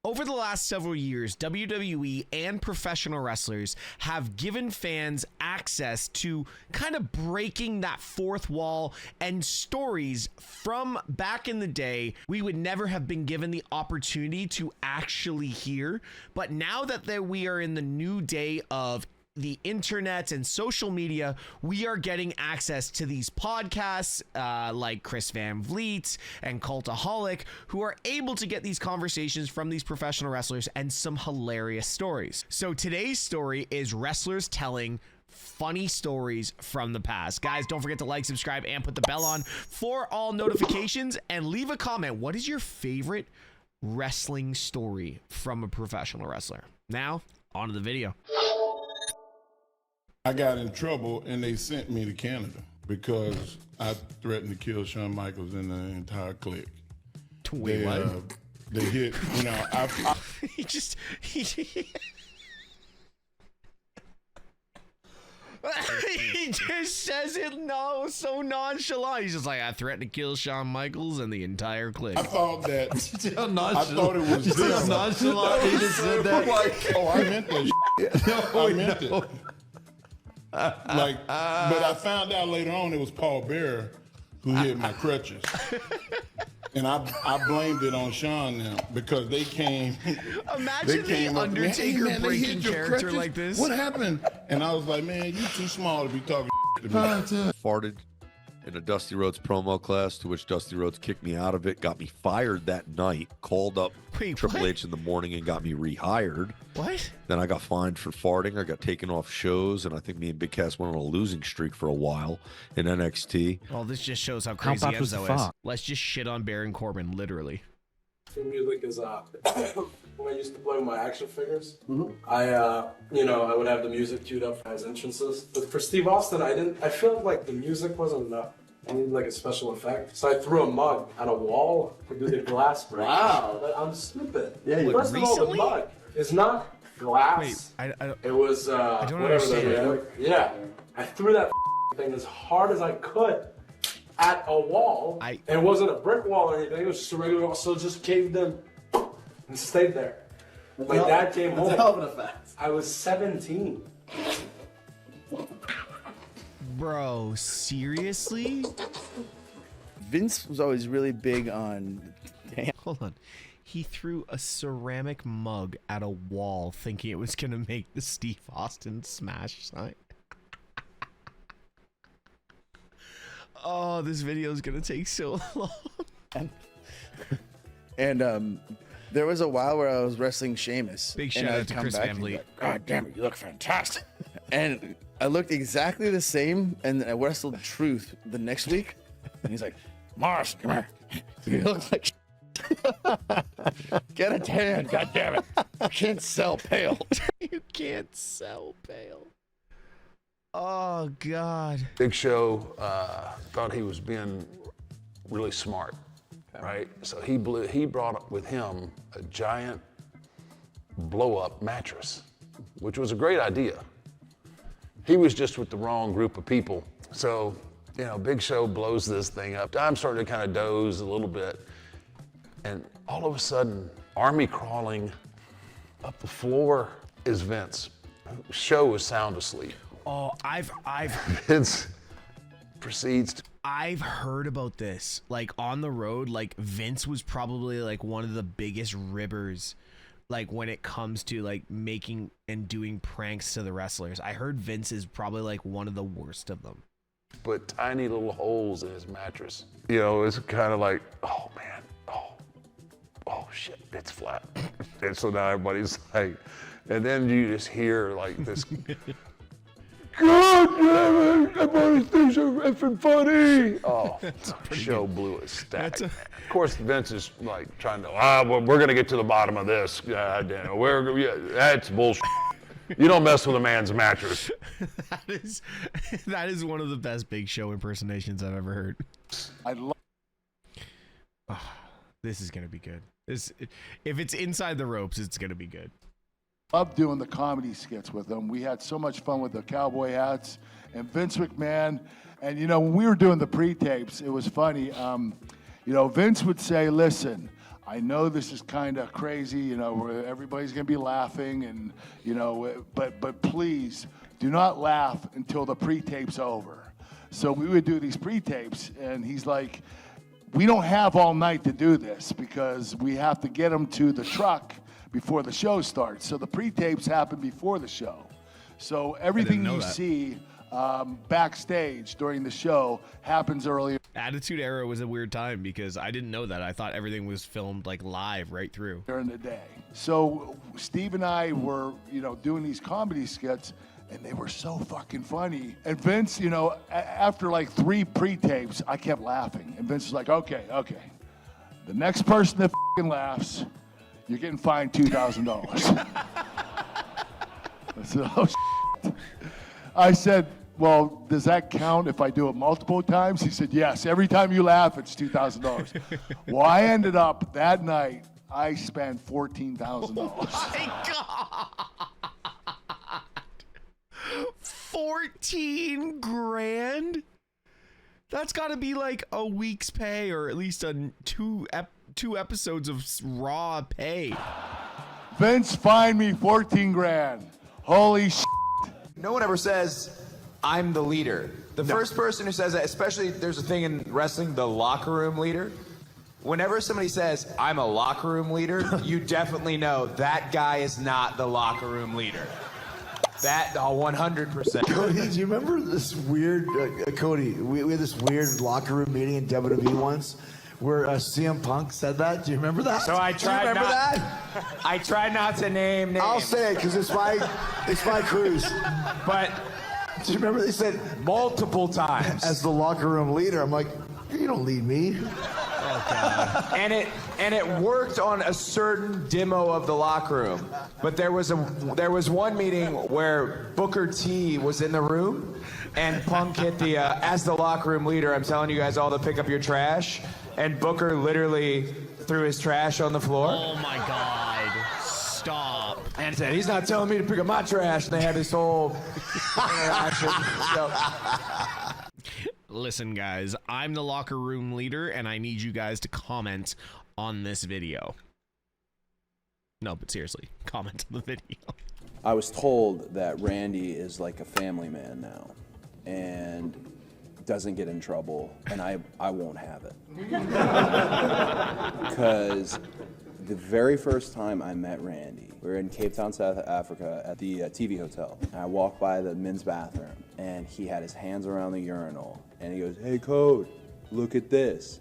Over the last several years, WWE and professional wrestlers have given fans access to kind of breaking that fourth wall and stories from back in the day we would never have been given the opportunity to actually hear. But now that we are in the new day of the internet and social media, we are getting access to these podcasts like Chris Van Vliet and Cultaholic, who are able to get these conversations from these professional wrestlers and some hilarious stories. So today's story is wrestlers telling funny stories from the past. Guys, don't forget to like, subscribe, and put the bell on for all notifications, and leave a comment. What is your favorite wrestling story from a professional wrestler? Now, on to the video. I got in trouble and they sent me to Canada because I threatened to kill Shawn Michaels and the entire clique. Wait, what? They hit, you know, he just says it so nonchalant. He's just like, I threatened to kill Shawn Michaels and the entire clique. I thought that, I thought it was this. Nonchalant, he just said that. Like, oh, I meant that I meant it. Like, but I found out later on it was Paul Bearer who hit my crutches. And I blamed it on Shawn now because they came. Imagine the Undertaker breaking character like this. What happened? And I was like, man, you too small to be talking to me. Farted in a Dusty Rhodes promo class, to which Dusty Rhodes kicked me out of it, got me fired that night, called up Triple H in the morning and got me rehired. What? Then I got fined for farting. I got taken off shows, and I think me and Big Cass went on a losing streak for a while in NXT. Well, this just shows how crazy Enzo is. Let's just shit on Baron Corbin, literally. Music is when I used to play with my action figures. I would have the music queued up as entrances. But for Steve Austin, I felt like the music wasn't enough. I needed like a special effect. So I threw a mug at a wall to do the glass break. Wow. But I'm stupid. Yeah, first of all, the mug is not glass. Wait, it was I don't understand. Yeah. I threw that thing as hard as I could at a wall, and it wasn't a brick wall or anything, it was just a regular wall, so it just caved in and stayed there. My dad came home. I was 17. Bro, seriously? Vince was always really big on... Hold on. He threw a ceramic mug at a wall thinking it was going to make the Steve Austin smash sign. Oh, this video is gonna take so long. And there was a while where I was wrestling Sheamus. Big shout out to Chris Van Vliet. God damn it, you look fantastic. And I looked exactly the same, and I wrestled Truth the next week. And he's like, Mars, come here. You look like get a tan, god damn it. You can't sell pale. You can't sell pale. Oh, God. Big Show thought he was being really smart, right? So he brought up with him a giant blow-up mattress, which was a great idea. He was just with the wrong group of people. So, you know, Big Show blows this thing up. I'm starting to kind of doze a little bit. And all of a sudden, army crawling up the floor is Vince. Show was sound asleep. Oh, Vince proceeds to... I've heard about this. Like, on the road, like, Vince was probably, like, one of the biggest ribbers, like, when it comes to, like, making and doing pranks to the wrestlers. I heard Vince is probably, like, one of the worst of them. Put tiny little holes in his mattress. You know, it's kind of like, oh, man, oh, shit, it's flat. And so now everybody's like... And then you just hear, like, this... God damn it! Everybody thinks are effing funny. Oh, Show blew a stack. Of course, Vince is like trying to. Well, we're gonna get to the bottom of this. God damn it. That's bullshit. You don't mess with a man's mattress. That is one of the best Big Show impersonations I've ever heard. This is gonna be good. If it's inside the ropes, it's gonna be good. Love doing the comedy skits with them. We had so much fun with the cowboy hats and Vince McMahon. And, you know, when we were doing the pre-tapes, it was funny. You know, Vince would say, listen, I know this is kind of crazy, you know, where everybody's going to be laughing and, you know, but please do not laugh until the pre-tape's over. So we would do these pre-tapes, and he's like, we don't have all night to do this because we have to get them to the truck before the show starts. So the pre-tapes happen before the show. So everything you see backstage during the show happens earlier. Attitude Era was a weird time because I didn't know that. I thought everything was filmed like live right through. During the day. So Steve and I were, you know, doing these comedy skits, and they were so fucking funny. And Vince, you know, after like 3 pre-tapes, I kept laughing. And Vince was like, okay. The next person that fucking laughs, you're getting fined $2,000. I said, oh, shit. I said, well, does that count if I do it multiple times? He said, yes. Every time you laugh, it's $2,000. Well, I ended up that night, I spent $14,000. Oh my God. 14 grand? That's got to be like a week's pay, or at least a two episodes of raw pay. Vince fined me 14 grand. Holy shit. No one ever says, I'm the leader. The first person who says that, especially there's a thing in wrestling, the locker room leader. Whenever somebody says, I'm a locker room leader, you definitely know that guy is not the locker room leader. That 100%. Cody, do you remember this weird, Cody, we had this weird locker room meeting in WWE once where CM Punk said that? Do you remember that? So I tried I tried not to name names. I'll say it because it's my cruise. But do you remember they said multiple times as the locker room leader? I'm like, you don't lead me. Oh, God. And it worked on a certain demo of the locker room. But there was one meeting where Booker T was in the room, and Punk hit the as the locker room leader, I'm telling you guys all to pick up your trash, and Booker literally threw his trash on the floor. Oh my God. Stop. And said, he's not telling me to pick up my trash. And they had this whole interaction. So. Listen, guys, I'm the locker room leader, and I need you guys to comment on this video. No, but seriously, comment on the video. I was told that Randy is like a family man now and doesn't get in trouble, and I won't have it. Because the very first time I met Randy, we were in Cape Town, South Africa at the TV hotel. And I walked by the men's bathroom, and he had his hands around the urinal, and he goes, hey, Code, look at this.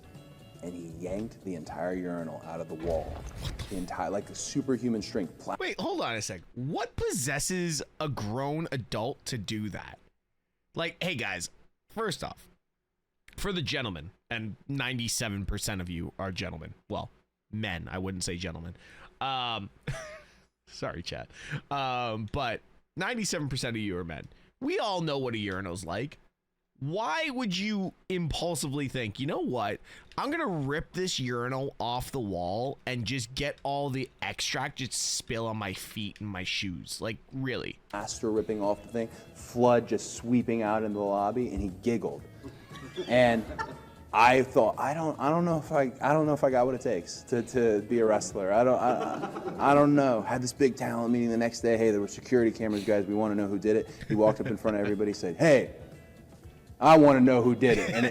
And he yanked the entire urinal out of the wall. The entire, like the superhuman strength. Wait, hold on a sec. What possesses a grown adult to do that? Like, hey, guys, first off, for the gentlemen, and 97% of you are gentlemen. Well, men, I wouldn't say gentlemen. Sorry, chat. But 97% of you are men. We all know what a urinal's like. Why would you impulsively think, you know what? I'm going to rip this urinal off the wall and just get all the extract just spill on my feet and my shoes. Like, really? Master ripping off the thing, flood just sweeping out into the lobby, and he giggled. And I thought, I don't know if I got what it takes to be a wrestler. I don't know. Had this big talent meeting the next day. Hey, there were security cameras, guys. We want to know who did it. He walked up in front of everybody, said, hey, I want to know who did it. And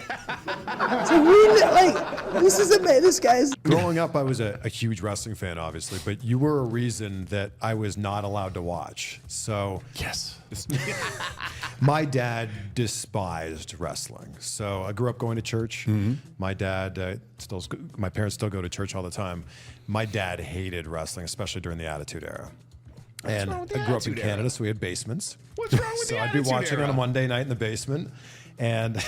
this is amazing. This guy's. Growing up, I was a huge wrestling fan, obviously, but you were a reason that I was not allowed to watch. So yes, my dad despised wrestling. So I grew up going to church. My dad my parents still go to church all the time. My dad hated wrestling, especially during the Attitude Era. And I grew up in Canada, so we had basements. What's wrong with so the I'd be Attitude watching Era? on a Monday night in the basement, and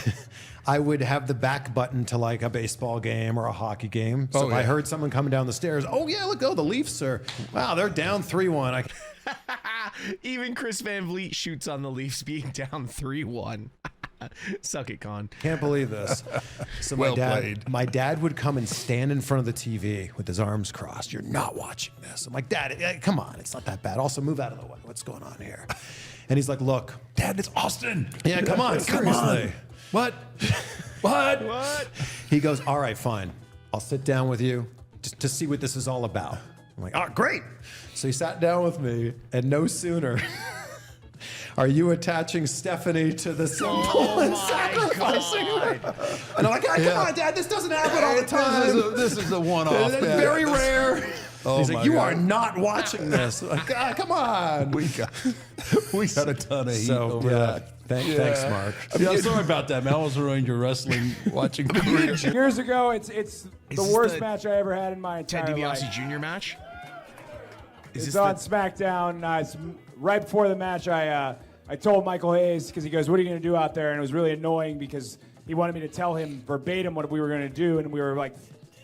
I would have the back button to like a baseball game or a hockey game. So if I heard someone coming down the stairs, oh yeah, look, the Leafs are, wow, they're down 3-1. Even Chris Van Vliet shoots on the Leafs being down 3-1. Suck it, Con. Can't believe this. So my dad would come and stand in front of the TV with his arms crossed. You're not watching this. I'm like, Dad, come on, it's not that bad. Also, move out of the way. What's going on here? And he's like, look, Dad, it's Austin. Yeah, come on, seriously. What? What? He goes, all right, fine. I'll sit down with you. to see what this is all about. I'm like, oh, great. So he sat down with me, and no sooner are you attaching Stephanie to the symbol and sacrificing her. And I'm like, come on, Dad, this doesn't happen all the time. This is a one-off. It's very rare. Oh, he's my like, you God. are not watching this. Like, come on. We got a ton of heat over that. Thanks, Mark. Yeah, I'm sorry about that, man. I almost ruined your wrestling watching career. Years ago, it's the worst match I ever had in my entire Ted life. DiBiase Jr. match? It's on SmackDown. It's right before the match, I told Michael Hayes, because he goes, what are you going to do out there? And it was really annoying because he wanted me to tell him verbatim what we were going to do, and we were like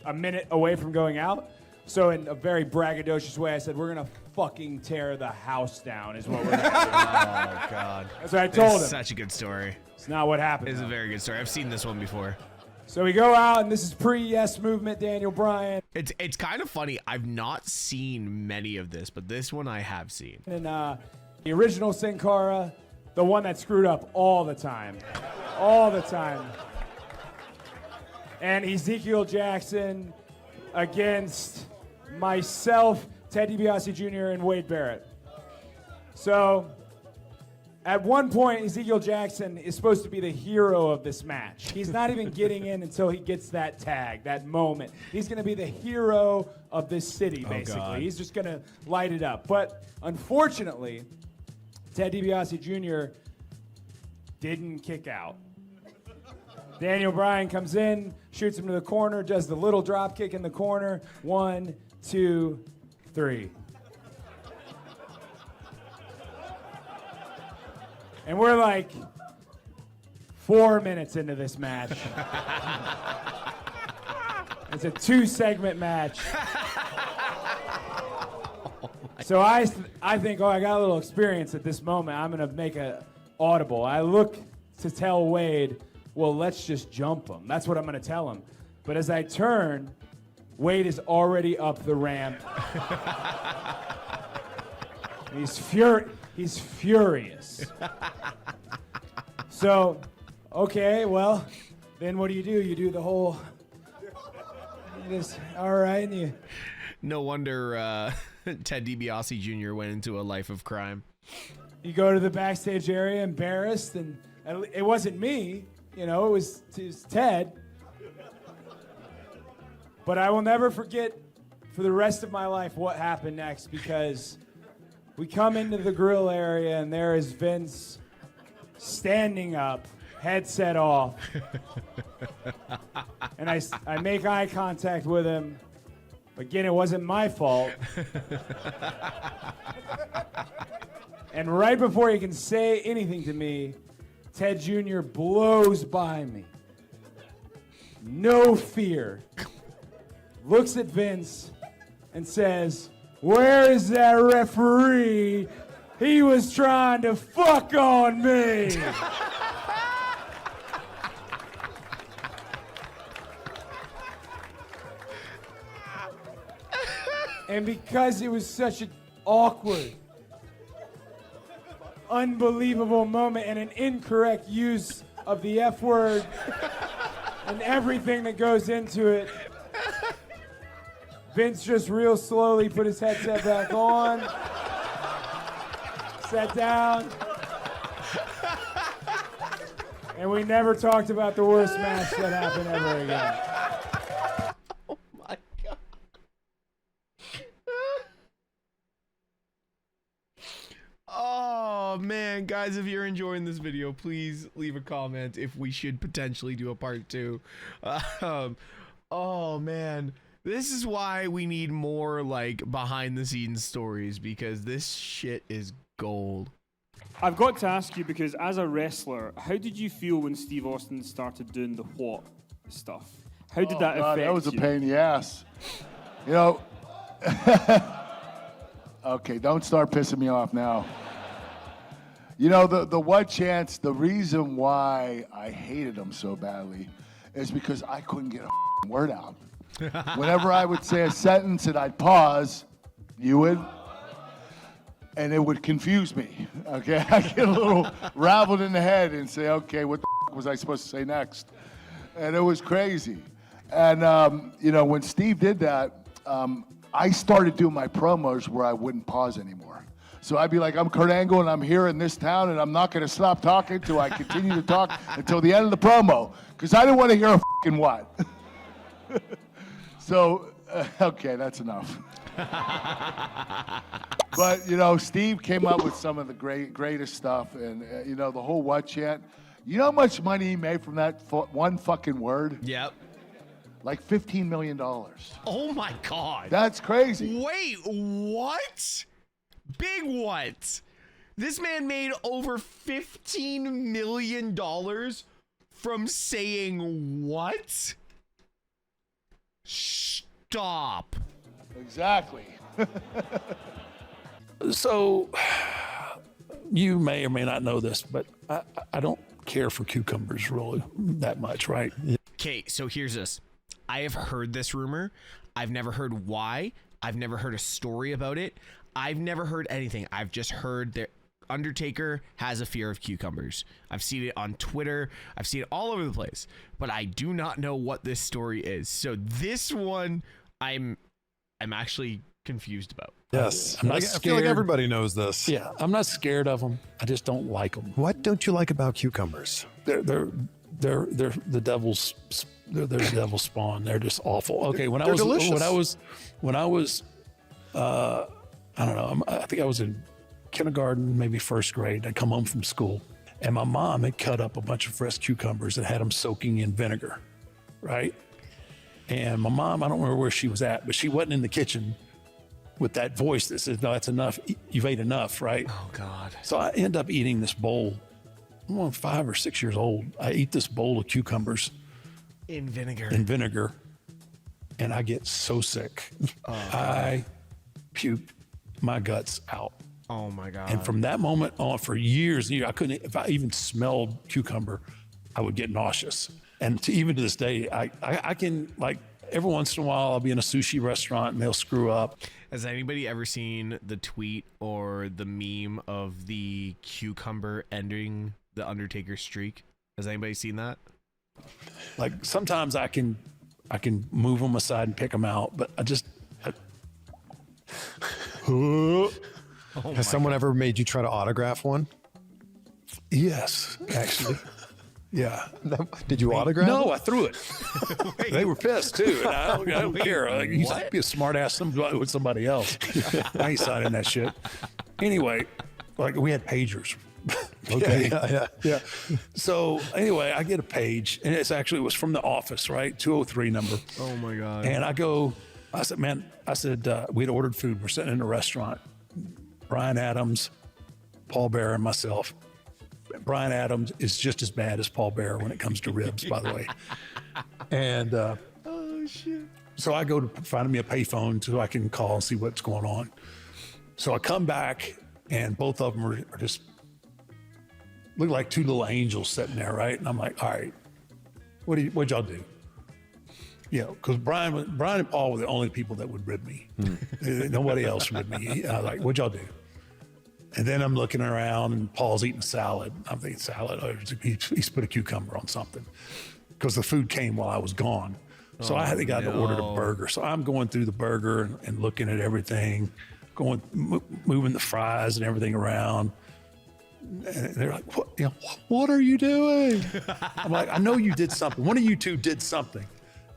a minute away from going out. So in a very braggadocious way, I said, we're going to fucking tear the house down is what we're going to do. Oh, God. That's what I told him. Such a good story. It's not what happened. It's a very good story. I've seen this one before. So we go out, and this is pre-Yes Movement, Daniel Bryan. It's kind of funny. I've not seen many of this, but this one I have seen. And the original Sin Cara, the one that screwed up all the time. All the time. And Ezekiel Jackson against myself, Ted DiBiase Jr., and Wade Barrett. So, at one point, Ezekiel Jackson is supposed to be the hero of this match. He's not even getting in until he gets that tag, that moment. He's going to be the hero of this city, basically. He's just going to light it up. But unfortunately, Ted DiBiase Jr. didn't kick out. Daniel Bryan comes in, shoots him to the corner, does the little drop kick in the corner. 1, 2, 3. And we're like 4 minutes into this match. It's a 2-segment match. So I think, I got a little experience at this moment. I'm going to make a audible. I look to tell Wade, well, let's just jump him. That's what I'm going to tell him. But as I turn, Wade is already up the ramp. He's furious. So, okay, well, then what do? You do the whole, all right, and you. No wonder Ted DiBiase Jr. went into a life of crime. You go to the backstage area embarrassed, and it wasn't me, it was Ted. But I will never forget for the rest of my life what happened next, because we come into the grill area and there is Vince standing up, headset off. And I make eye contact with him. Again, it wasn't my fault. And right before he can say anything to me, Ted Jr. blows by me. No fear. Looks at Vince and says, where is that referee? He was trying to fuck on me. And because it was such an awkward, unbelievable moment and an incorrect use of the F word and everything that goes into it, Vince just real slowly put his headset back on, sat down, and we never talked about the worst match that happened ever again. Oh my God. Oh man, guys, if you're enjoying this video, please leave a comment if we should potentially do a part 2. Oh man. This is why we need more behind the scenes stories, because this shit is gold. I've got to ask you, because as a wrestler, how did you feel when Steve Austin started doing the what stuff? How did that affect you? That was a pain in the ass. Okay, don't start pissing me off now. The what chants, the reason why I hated him so badly is because I couldn't get a word out. Whenever I would say a sentence and I'd pause, you would, and it would confuse me, okay? I get a little raveled in the head and say, okay, what the was I supposed to say next? And it was crazy. And, when Steve did that, I started doing my promos where I wouldn't pause anymore. So I'd be like, I'm Kurt Angle and I'm here in this town and I'm not going to stop talking until I continue to talk until the end of the promo because I didn't want to hear a fucking what. So, okay, that's enough. But, you know, Steve came up with some of the greatest stuff and, you know, the whole what chant. You know how much money he made from that one fucking word? Yep. Like $15 million. Oh my God. That's crazy. Wait, what? Big what? This man made over $15 million from saying what? Stop. Exactly. So, you may or may not know this, but I don't care for cucumbers really that much, right? Okay, so here's this. I have heard this rumor. I've never heard why. I've never heard a story about it. I've never heard anything. I've just heard that Undertaker has a fear of cucumbers. I've seen it on Twitter. I've seen it all over the place, but I do not know what this story is. So this one, I'm actually confused about. Yes, I'm not I scared. feel like everybody knows this. Yeah, I'm not scared of them. I just don't like them. What don't you like about cucumbers? They're the devil's. They're the devil's spawn. They're just awful. Okay, when I was I don't know. I think I was in kindergarten, maybe first grade. I'd come home from school, and my mom had cut up a bunch of fresh cucumbers and had them soaking in vinegar, right? And my mom, I don't remember where she was at, but she wasn't in the kitchen with that voice that says, "No, that's enough. You've ate enough," right? Oh God. So I end up eating this bowl. I'm 5 or 6 years old. I eat this bowl of cucumbers in vinegar. And I get so sick. I puked my guts out. Oh my God. And from that moment on, for years, I couldn't, if I even smelled cucumber, I would get nauseous. And even to this day, I can, like, every once in a while, I'll be in a sushi restaurant and they'll screw up. Has anybody ever seen the tweet or the meme of the cucumber ending the Undertaker streak? Has anybody seen that? Like, sometimes I can move them aside and pick them out, but Has someone ever made you try to autograph one? Yes, actually. Yeah. Did you autograph No, it? I threw it. They were pissed too. And I don't care. Like, you be a smart ass with somebody else. I ain't signing that shit. Anyway, like, we had pagers. Okay. Yeah. So anyway, I get a page, and it was from the office, right? 203 number. Oh my God. And I said, man, we'd ordered food. We're sitting in a restaurant. Brian Adams, Paul Bearer, and myself. Brian Adams is just as bad as Paul Bearer when it comes to ribs, by the way. And oh shit. So I go to find me a payphone so I can call and see what's going on. So I come back, and both of them are just look like two little angels sitting there, right? And I'm like, all right, what'd y'all do? Yeah, because Brian and Paul were the only people that would rib me. Nobody else ribbed me. I was like, what'd y'all do? And then I'm looking around, and Paul's eating salad. I'm thinking, salad? Oh, he's put a cucumber on something. Because the food came while I was gone. So I had the guy that ordered a burger. So I'm going through the burger and looking at everything, moving the fries and everything around. And they're like, what are you doing? I'm like, I know you did something. One of you two did something.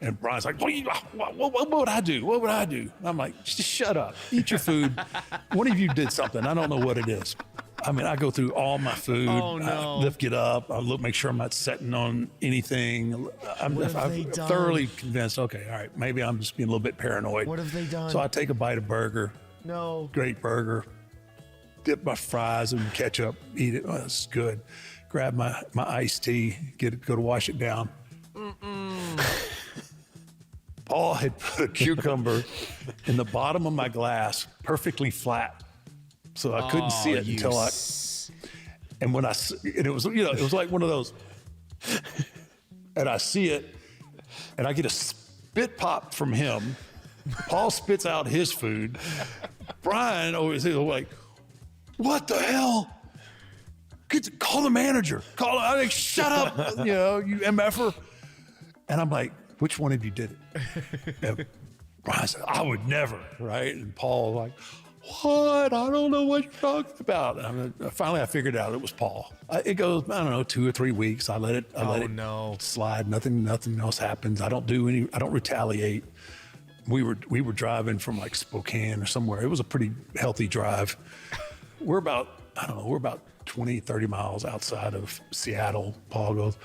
And Brian's like, what would I do? What would I do? And I'm like, just shut up. Eat your food. One of you did something. I don't know what it is. I mean, I go through all my food. Oh, no. I lift it up. I make sure I'm not setting on anything. I'm thoroughly convinced, okay, all right, maybe I'm just being a little bit paranoid. What have they done? So I take a bite of burger. No. Great burger. Dip my fries in ketchup. Eat it. Oh, it's good. Grab my iced tea. Go to wash it down. Paul had put a cucumber in the bottom of my glass, perfectly flat, so I couldn't see it until and it was like one of those, and I see it, and I get a spit pop from him. Paul spits out his food. Brian always like, "What the hell? Call the manager. I think, shut up, you MFer." And I'm like, which one of you did it? I said, I would never, right? And Paul was like, what? I don't know what you're talking about. And finally, I figured out it was Paul. It goes, I don't know, 2 or 3 weeks. I let it slide. Nothing else happens. I don't retaliate. We were driving from like Spokane or somewhere. It was a pretty healthy drive. We're about 20, 30 miles outside of Seattle. Paul goes,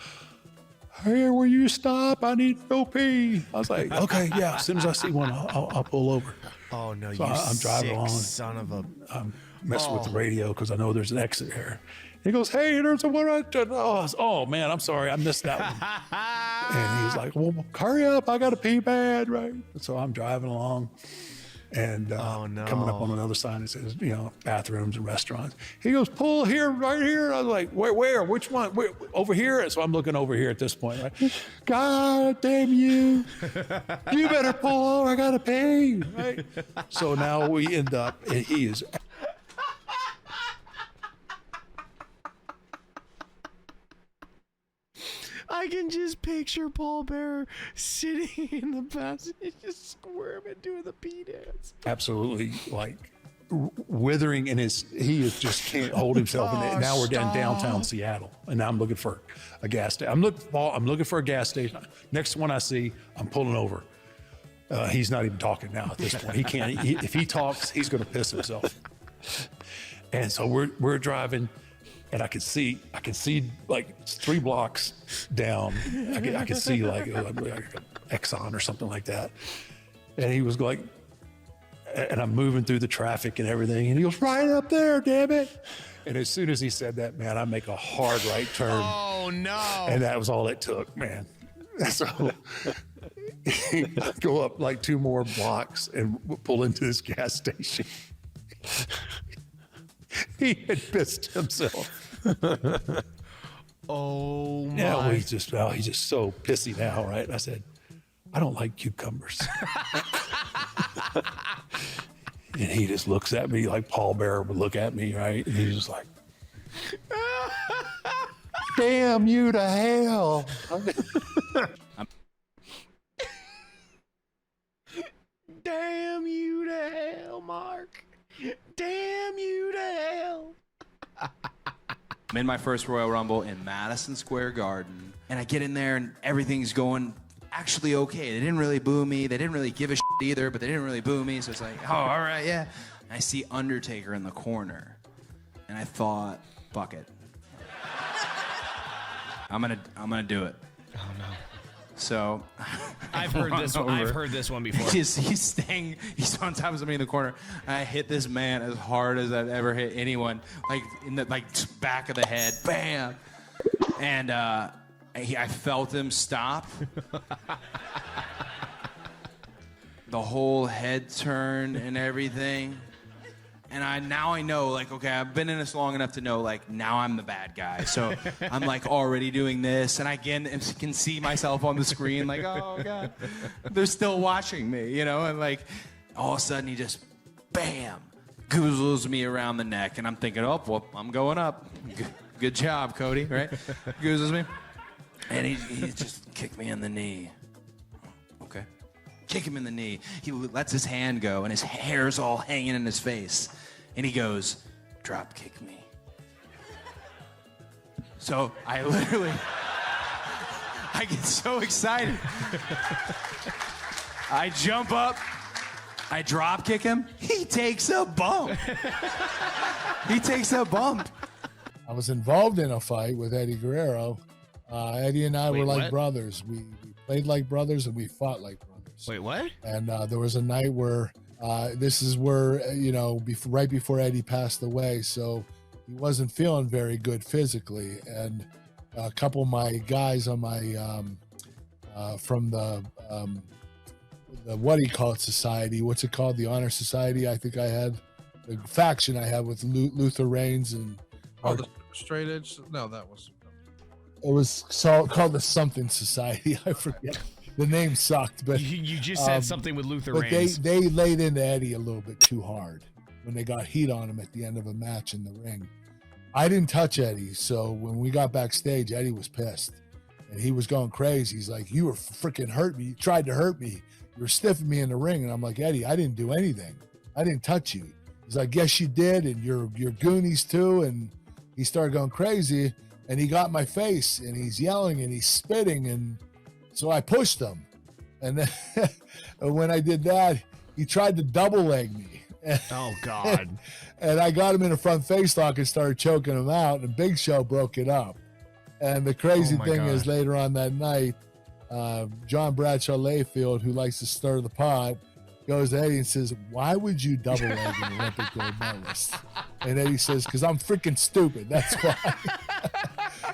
hey, will you stop? I need to go pee. I was like, okay, yeah. As soon as I see one, I'll pull over. Oh no, so you I'm driving along. Son of a! I'm messing with the radio because I know there's an exit there. He goes, hey, there's a one. Oh man, I'm sorry, I missed that one. And he's like, well, hurry up, I got to pee bad, right? So I'm driving along. And coming up on another sign that says, bathrooms and restaurants. He goes, pull here, right here. I was like, where? Which one? Where? Over here? So I'm looking over here at this point. Right? God damn you. You better pull over. I got to pay. Right? So now we end up, and he is. I can just picture Paul Bearer sitting in the passage, just squirming, doing the pee dance. Absolutely, like withering in his. He just can't hold himself. And now we're downtown Seattle, and now I'm looking for a gas station. I'm looking for a gas station. Next one I see, I'm pulling over. He's not even talking now at this point. He can't. If he talks, he's going to piss himself. And so we're driving. And I could see like 3 blocks down. I could see like Exxon or something like that. And he was like, and I'm moving through the traffic and everything. And he goes, right up there, damn it. And as soon as he said that, man, I make a hard right turn. Oh no. And that was all it took, man. So I go up like 2 more blocks and pull into this gas station. He had pissed himself. Oh my! Yeah, he's just so pissy now, right? And I said, I don't like cucumbers. And he just looks at me like Paul Bearer would look at me, right? And he's just like, damn you to hell. Damn you to hell, Mark. Damn you to hell. I'm in my first Royal Rumble in Madison Square Garden, and I get in there and everything's going actually okay. They didn't really boo me. They didn't really give a shit either, but they didn't really boo me. So it's like, oh, all right, yeah. And I see Undertaker in the corner, and I thought, fuck it. I'm gonna do it. Oh no. So I've heard this one. I've heard this one before. He's on top of somebody in the corner. And I hit this man as hard as I've ever hit anyone, like in the back of the head, bam. And I felt him stop. The whole head turn and everything. And now I know, like, okay, I've been in this long enough to know, like, now I'm the bad guy. So I'm, like, already doing this. And I can see myself on the screen, like, oh, God. They're still watching me, And, like, all of a sudden he just, bam, goozles me around the neck. And I'm thinking, oh, well, I'm going up. Good job, Cody, right? Goozles me. And he just kicked me in the knee. Okay. Kick him in the knee. He lets his hand go, and his hair's all hanging in his face. And he goes, drop kick me. So I get so excited. I jump up, I drop kick him. He takes a bump. I was involved in a fight with Eddie Guerrero. Eddie and I were like brothers. We played like brothers and we fought like brothers. Wait, what? And there was a night where this is where, right before Eddie passed away. So he wasn't feeling very good physically. And a couple of my guys on my, from the what do you call it, society? What's it called? The Honor Society. I think I had the faction I had with Luther Reigns and. The straight edge? No, that was. It was called the something society. I forget. The name sucked, but you just said something with Luther Reigns. Reigns. But they laid into Eddie a little bit too hard when they got heat on him at the end of a match in the ring. I didn't touch Eddie, so when we got backstage, Eddie was pissed, And he was going crazy. He's like, you were freaking hurt me. You tried to hurt me. You were stiffing me in the ring. And I'm like, Eddie, I didn't do anything. I didn't touch you. He's like, yes, you did. And you're Goonies too. And he started going crazy. And he got in my face and he's yelling and he's spitting. And so I pushed him. And then when I did that, he tried to double leg me. Oh, God. And I got him in a front face lock and started choking him out. And Big Show broke it up. And the crazy thing is later on that night, John Bradshaw Layfield, who likes to stir the pot, goes to Eddie and says, why would you double leg an Olympic gold medalist? And Eddie says, because I'm freaking stupid. That's why.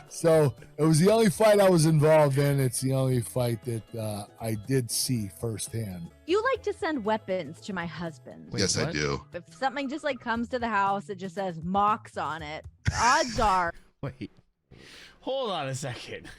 So it was the only fight I was involved in. It's the only fight that I did see firsthand. You like to send weapons to my husband. Yes, I do. If something just like comes to the house, it just says Mox on it. Odds are. Wait. Hold on a second.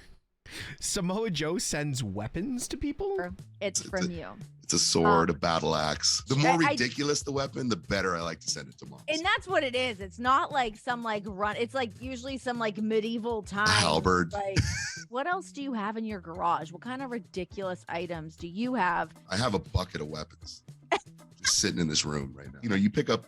Samoa Joe sends weapons to people? It's from you. It's a sword, a battle axe. The more ridiculous the weapon, the better I like to send it to mom. And that's what it is. It's not like some like run. It's like usually some like medieval time. Halberd. Like, what else do you have in your garage? What kind of ridiculous items do you have? I have a bucket of weapons just sitting in this room right now. You know, you pick up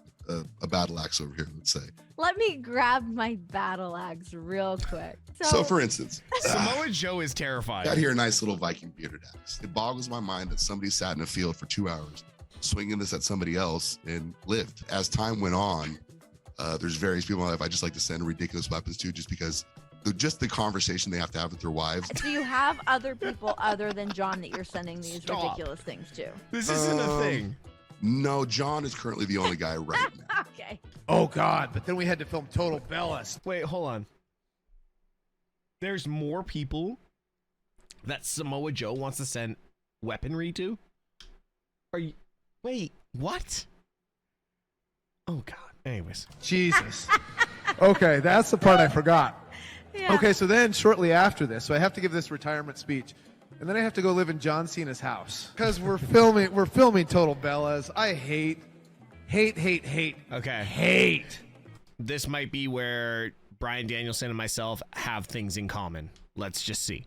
a battle axe over here, let's say. Let me grab my battle axe real quick. So for instance, Samoa Joe is terrifying. Got here a nice little Viking bearded axe. It boggles my mind that somebody sat in a field for 2 hours swinging this at somebody else and lived. As time went on, there's various people in my life I just like to send ridiculous weapons to just because just the conversation they have to have with their wives. Do you have other people other than John that you're sending these ridiculous things to? This isn't a thing. No, John is currently the only guy right now. Okay. Oh, God. But then we had to film Total Bellas. Wait, hold on. There's more people that Samoa Joe wants to send weaponry to? Are you... Wait, what? Oh, God. Anyways. Jesus. Okay, that's the part I forgot. Yeah. Okay, so then shortly after this, so I have to give this retirement speech. And then I have to go live in John Cena's house because we're filming Total Bellas. I hate. Okay. Hate. This might be where Bryan Danielson and myself have things in common. Let's just see.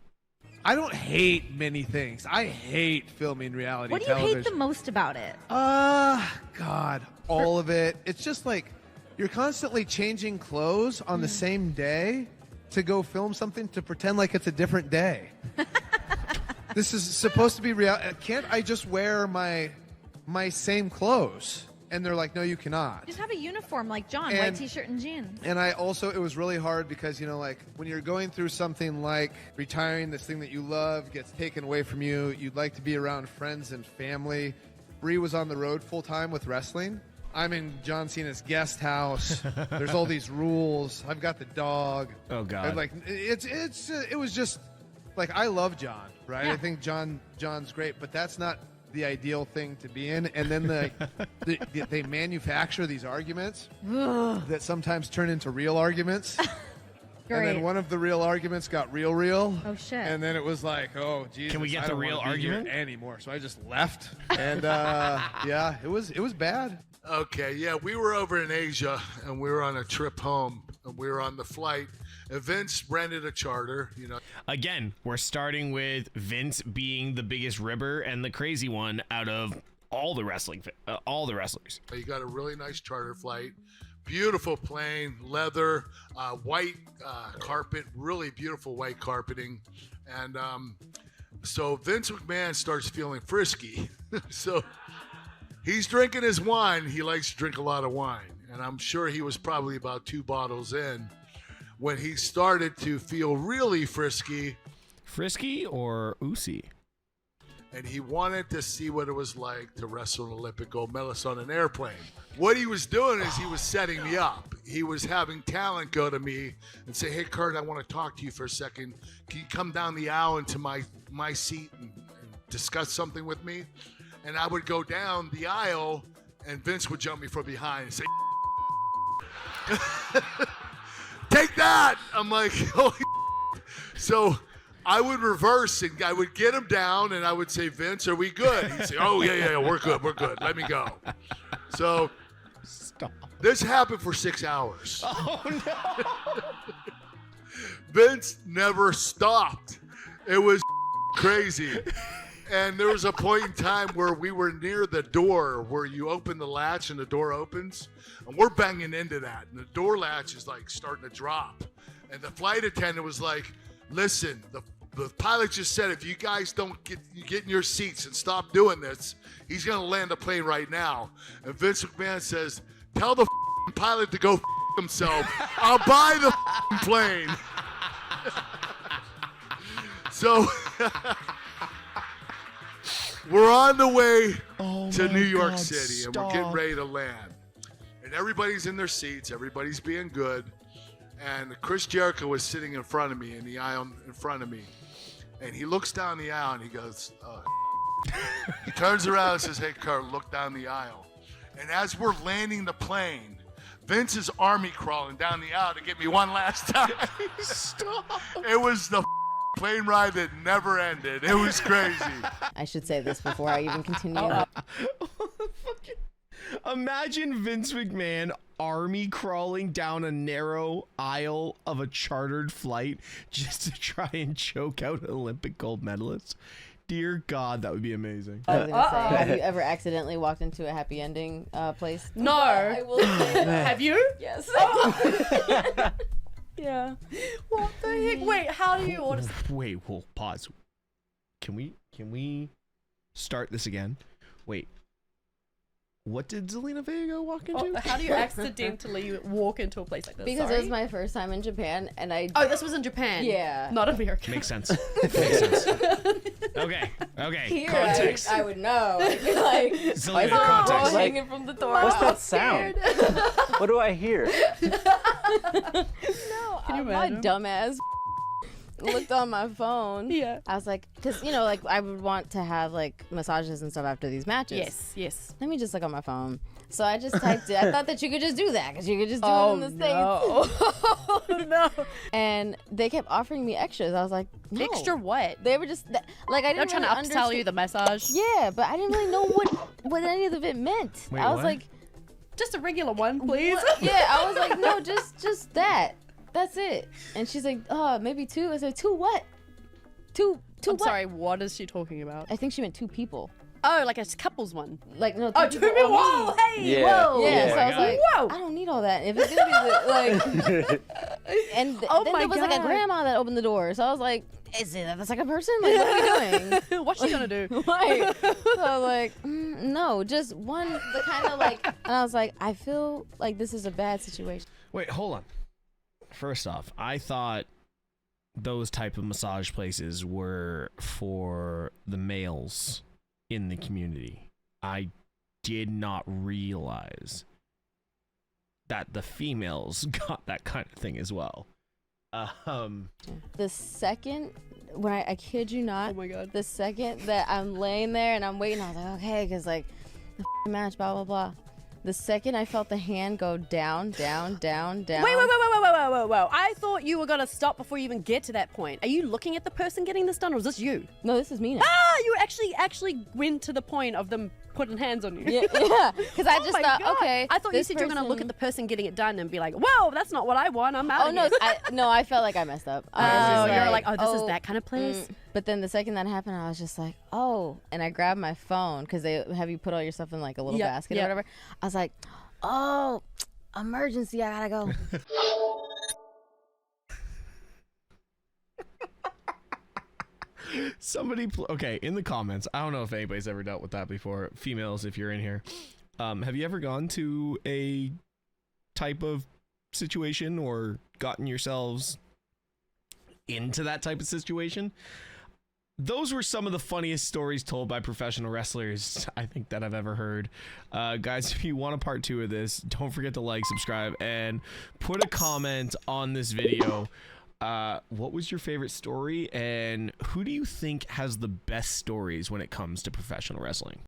I don't hate many things. I hate filming reality What do you television. hate the most about it? God, all of it. It's just like you're constantly changing clothes on the same day to go film something to pretend like it's a different day. This is supposed to be real. Can't I just wear my same clothes? And they're like, no, you cannot. Just have a uniform like John, And- white t-shirt and jeans. And I also, it was really hard because, you know, like when you're going through something like retiring, this thing that you love gets taken away from you. You'd like to be around friends and family. Bree was on the road full time with wrestling. I'm in John Cena's guest house. There's all these rules. I've got the dog. Oh, God. And like it was just like, I love John, right? Yeah. I think John's great, but that's not the ideal thing to be in. And then they manufacture these arguments that sometimes turn into real arguments. And Great. then one of the real arguments got real. Oh, shit. And then it was like, oh, Jesus. Can we get I the don't real wanna be here argument? anymore? So I just left. And yeah, it was bad. Okay, yeah, we were over in Asia and we were on a trip home and we were on the flight. And Vince rented a charter, you know. Again, we're starting with Vince being the biggest ribber and the crazy one out of all the wrestlers. You got a really nice charter flight, beautiful plane, leather, white carpet, really beautiful white carpeting. And so Vince McMahon starts feeling frisky. So he's drinking his wine. He likes to drink a lot of wine. And I'm sure he was probably about 2 bottles in when he started to feel really frisky. Frisky or oozy? And he wanted to see what it was like to wrestle an Olympic gold medalist on an airplane. What he was doing is he was setting me up. He was having talent go to me and say, hey, Kurt, I want to talk to you for a second. Can you come down the aisle into my seat and discuss something with me? And I would go down the aisle, and Vince would jump me from behind and say, take that! I'm like, holy. So I would reverse and I would get him down and I would say, Vince, are we good? He'd say, oh, yeah, we're good. Let me go. So this happened for 6 hours. Oh, no. Vince never stopped. It was crazy. And there was a point in time where we were near the door where you open the latch and the door opens, and we're banging into that, and the door latch is like starting to drop. And the flight attendant was like, listen, the pilot just said if you guys don't get in your seats and stop doing this, he's going to land the plane right now. And Vince McMahon says, tell the pilot to go himself. I'll buy the plane. So we're on the way to New York City, and we're getting ready to land. And everybody's in their seats. Everybody's being good. And Chris Jericho was sitting in front of me, in the aisle in front of me. And he looks down the aisle, and he goes, he turns around and says, hey, Kurt, look down the aisle. And as we're landing the plane, Vince is army crawling down the aisle to get me one last time. Stop. It was the plane ride that never ended. It was crazy. I should say this before I even continue. Imagine Vince McMahon army crawling down a narrow aisle of a chartered flight just to try and choke out an Olympic gold medalist. Dear God, that would be amazing. I was gonna say, have you ever accidentally walked into a happy ending place? No. I will say that. Have you? Yes. Yeah. What the heck? Wait, how do you order? Wait, hold, pause. Can we start this again? Wait. What did Zelina Vega walk into? How do you accidentally walk into a place like this? Because Sorry. it was my first time in Japan, and I. Oh, this was in Japan. Yeah. Not America. Makes sense. Makes sense. Okay. Here, Context. I would know. I'd be like, Zelina, my context. hanging from the door. What's I that was sound? scared. What do I hear? Can you my dumbass looked on my phone. Yeah. I was like, because, you know, like, I would want to have, like, massages and stuff after these matches. Yes, yes. Let me just look on my phone. So I just typed it. I thought that you could just do that, because you could just do it in the States. Oh, no. And they kept offering me extras. I was like, no. Extra what? They were just, like, I They're didn't trying really to upsell you the massage? Yeah, but I didn't really know what any of it meant. Wait, I was what? like, just a regular one, please. yeah, I was like, no, just that. That's it. And she's like, maybe two. I said, two what? Two I'm what? sorry, what is she talking about? I think she meant two people. Oh, like a couples one. Like, no, two people. Whoa, hey, Yeah. whoa. Yeah, so I was like, whoa. I don't need all that. If it's gonna be like, and Oh then my there was like a God. grandma that opened the door. So I was like, is it the second person? Like, what are we doing? What's she gonna do? Like, so I was like, no, just one. The kind of like, and I was like, I feel like this is a bad situation. Wait, hold on. First off, I thought those type of massage places were for the males in the community. I did not realize that the females got that kind of thing as well. The second, when I kid you not, oh my God, the second that I'm laying there and I'm waiting, I was like, okay, because like the match, blah blah blah. The second I felt the hand go down, down, down, down. Wait. I thought you were gonna stop before you even get to that point. Are you looking at the person getting this done, or is this you? No, this is me now. Ah, you actually went to the point of them putting hands on you. Yeah, because I just my thought, God. okay. I thought you this said you were gonna look person- at the person getting it done and be like, whoa, that's not what I want. I'm out. Oh no, I felt like I messed up. I was just you're like, oh, this is that kind of place. But then the second that happened, I was just like, oh, and I grabbed my phone because they have you put all your stuff in like a little basket or whatever. I was like, oh, emergency, I gotta go. Somebody, okay, in the comments, I don't know if anybody's ever dealt with that before. Females, if you're in here, have you ever gone to a type of situation or gotten yourselves into that type of situation? Those were some of the funniest stories told by professional wrestlers, I think, that I've ever heard. Guys, if you want a part 2 of this, don't forget to like, subscribe, and put a comment on this video. What was your favorite story, and who do you think has the best stories when it comes to professional wrestling?